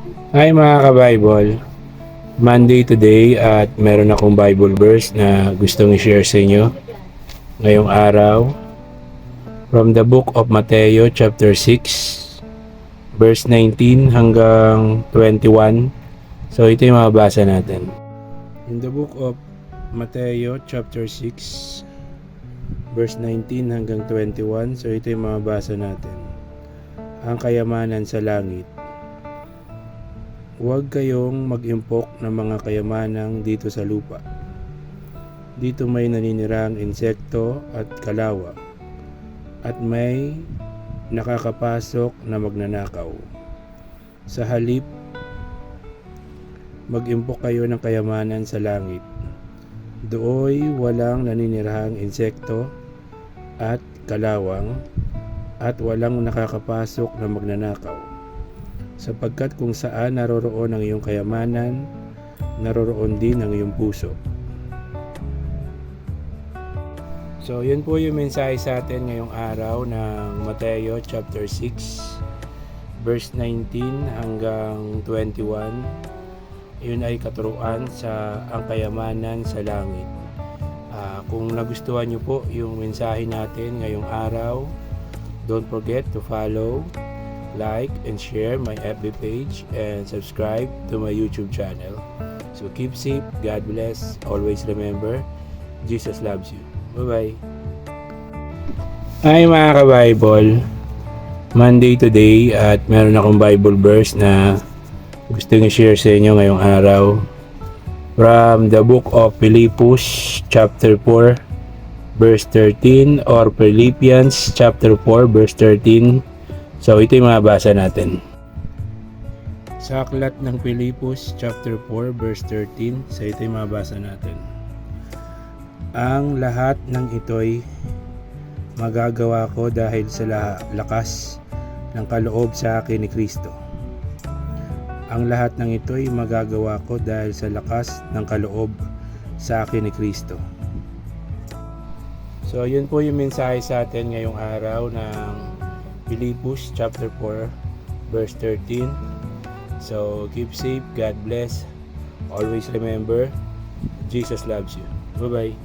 Hi mga ka-Bible, Monday today at meron akong Bible verse na gustong i-share sa inyo ngayong araw from the book of Mateo chapter 6 verse 19 hanggang 21. So ito yung mababasa natin. In the book of Mateo chapter 6 verse 19 hanggang 21, so ito yung mababasa natin. Ang kayamanan sa langit. Huwag kayong mag-impok ng mga kayamanang dito sa lupa. Dito may naninirang insekto at kalawa, at may nakakapasok na magnanakaw. Sa halip, mag-impok kayo ng kayamanan sa langit. Dooy walang naninirahang insekto at kalawang, at walang nakakapasok na magnanakaw. Sapagkat kung saan naroroon ang iyong kayamanan, naroroon din ang iyong puso. So, yun po yung mensahe sa atin ngayong araw ng Mateo chapter 6, verse 19 hanggang 21. Yun ay katuruan sa ang kayamanan sa langit. Kung nagustuhan nyo po yung mensahe natin ngayong araw, don't forget to follow, like and share my FB page and subscribe to my YouTube channel. So keep safe, God bless, always remember, Jesus loves you. Bye-bye. Hi mga ka-Bible, Monday today at meron akong Bible verse na gusto nyo share sa inyo ngayong araw from the book of Philippians chapter 4 verse 13 or Philippians chapter 4 verse 13. So ito yung mababasa natin. Sa aklat ng Philippians chapter 4 verse 13, so ito yung mababasa natin. Ang lahat ng ito'y magagawa ko dahil sa lakas ng kaloob sa akin ni Kristo. Ang lahat ng ito'y magagawa ko dahil sa lakas ng kaloob sa akin ni Kristo. So yun po yung mensahe sa atin ngayong araw ng Philippians chapter 4 verse 13. So keep safe, God bless, always remember, Jesus loves you. Bye bye.